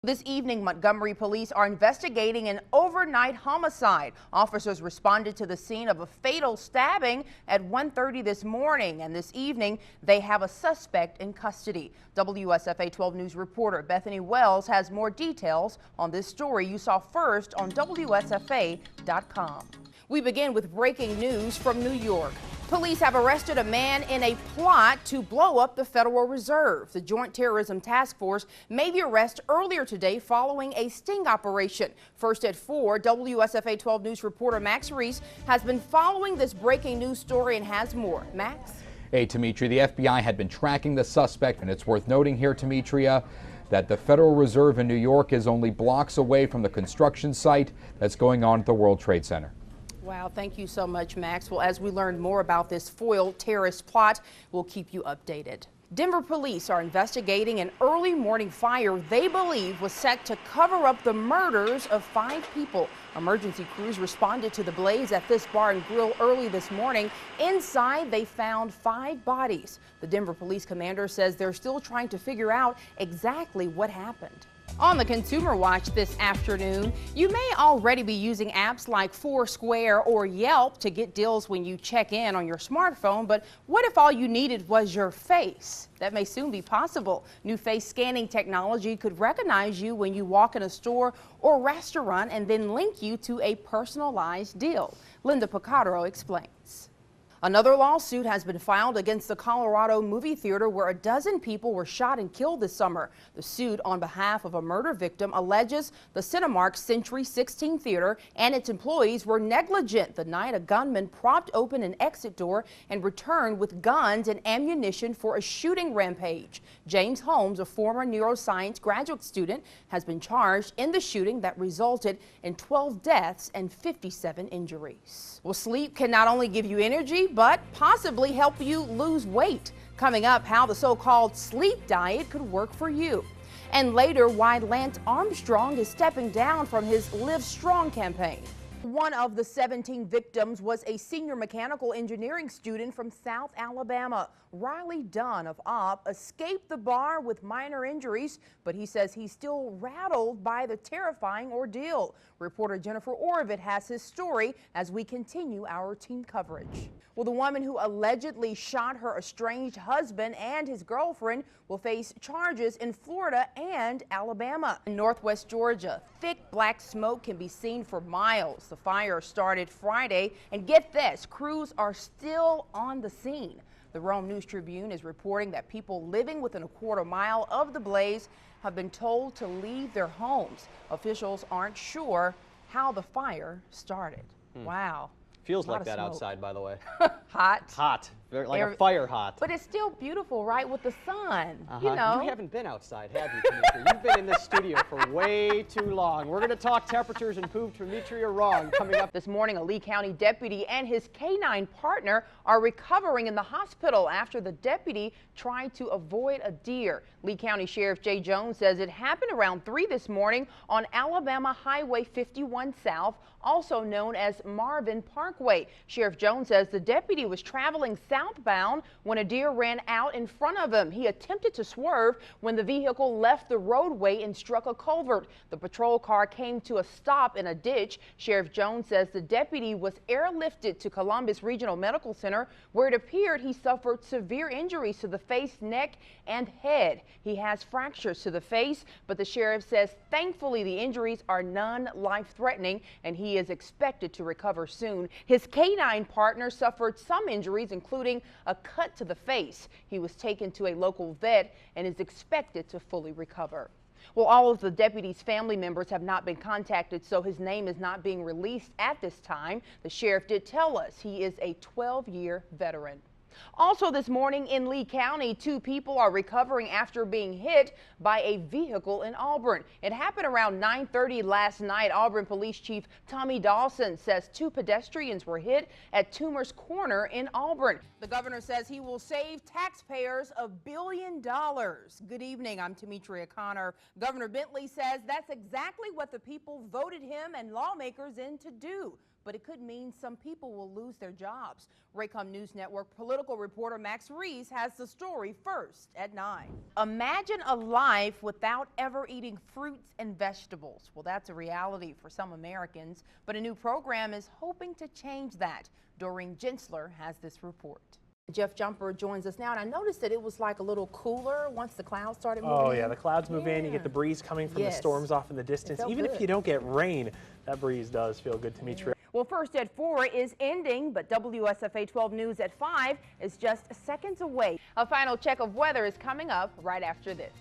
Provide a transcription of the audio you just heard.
This evening, Montgomery police are investigating an overnight homicide. Officers responded to the scene of a fatal stabbing at 1:30 this morning, and this evening they have a suspect in custody. WSFA 12 News reporter Bethany Wells has more details on this story you saw first on WSFA.com. We begin with breaking news from New York. Police have arrested a man in a plot to blow up the Federal Reserve. The Joint Terrorism Task Force made the arrest earlier today following a sting operation. First at 4, WSFA 12 News reporter Max Reese has been following this breaking news story and has more. Max? Hey, Tametria, the FBI had been tracking the suspect, and it's worth noting here, Tametria, that the Federal Reserve in New York is only blocks away from the construction site that's going on at the World Trade Center. Wow, thank you so much, Max. Well, as we learn more about this foiled terrorist plot, we'll keep you updated. Denver police are investigating an early morning fire they believe was set to cover up the murders of 5 people. Emergency crews responded to the blaze at this bar and grill early this morning. Inside, they found 5 bodies. The Denver police commander says they're still trying to figure out exactly what happened. On the Consumer Watch this afternoon, you may already be using apps like Foursquare or Yelp to get deals when you check in on your smartphone, but what if all you needed was your face? That may soon be possible. New face scanning technology could recognize you when you walk in a store or restaurant and then link you to a personalized deal. Linda Picaro explains. Another lawsuit has been filed against the Colorado movie theater where a dozen people were shot and killed this summer. The suit on behalf of a murder victim alleges the Cinemark Century 16 Theater and its employees were negligent the night a gunman propped open an exit door and returned with guns and ammunition for a shooting rampage. James Holmes, a former neuroscience graduate student, has been charged in the shooting that resulted in 12 deaths and 57 injuries. Well, sleep can not only give you energy, but possibly help you lose weight. Coming up, how the so-called sleep diet could work for you. And later, why Lance Armstrong is stepping down from his Live Strong campaign. One of the 17 victims was a senior mechanical engineering student from South Alabama. Riley Dunn of OP escaped the bar with minor injuries, but he says he's still rattled by the terrifying ordeal. Reporter Jennifer Oravit has his story as we continue our team coverage. Well, the woman who allegedly shot her estranged husband and his girlfriend will face charges in Florida and Alabama. In northwest Georgia, thick black smoke can be seen for miles. The fire started Friday, and get this, crews are still on the scene. The Rome News Tribune is reporting that people living within a quarter mile of the blaze have been told to leave their homes. Officials aren't sure how the fire started. Wow. Feels like that outside, by the way. Hot. Hot. Like a fire hot. But it's still beautiful, right, with the sun. You know. You haven't been outside, have you, Tametria? You've been in this studio for way too long. We're going to talk temperatures and prove Tametria wrong coming up. This morning, a Lee County deputy and his canine partner are recovering in the hospital after the deputy tried to avoid a deer. Lee County Sheriff Jay Jones says it happened around 3 this morning on Alabama Highway 51 South, also known as Marvin Parkway. Sheriff Jones says the deputy was traveling southbound when a deer ran out in front of him. He attempted to swerve when the vehicle left the roadway and struck a culvert. The patrol car came to a stop in a ditch. Sheriff Jones says the deputy was airlifted to Columbus Regional Medical Center, where it appeared he suffered severe injuries to the face, neck, and head. He has fractures to the face, but the sheriff says thankfully the injuries are none life-threatening and he is expected to recover soon. His canine partner suffered some injuries, including a cut to the face. He was taken to a local vet and is expected to fully recover. Well, all of the deputy's family members have not been contacted, so his name is not being released at this time. The sheriff did tell us he is a 12-year veteran. Also this morning in Lee County, 2 people are recovering after being hit by a vehicle in Auburn. It happened around 9:30 last night. Auburn Police Chief Tommy Dawson says 2 pedestrians were hit at Toomer's Corner in Auburn. The governor says he will save taxpayers $1 billion. Good evening, I'm Tametria Conner. Governor Bentley says that's exactly what the people voted him and lawmakers in to do. but it could mean some people will lose their jobs. Raycom News Network political reporter Max Reese has the story first at 9. Imagine a life without ever eating fruits and vegetables. Well, that's a reality for some Americans, but a new program is hoping to change that. Doreen Gensler has this report. Jeff Jumper joins us now, and I noticed that it was like a little cooler once the clouds started moving in. Oh yeah, the clouds move in, you get the breeze coming from the storms off in the distance. Even if you don't get rain, that breeze does feel good to me. Well, First at 4 is ending, but WSFA 12 News at 5 is just seconds away. A final check of weather is coming up right after this.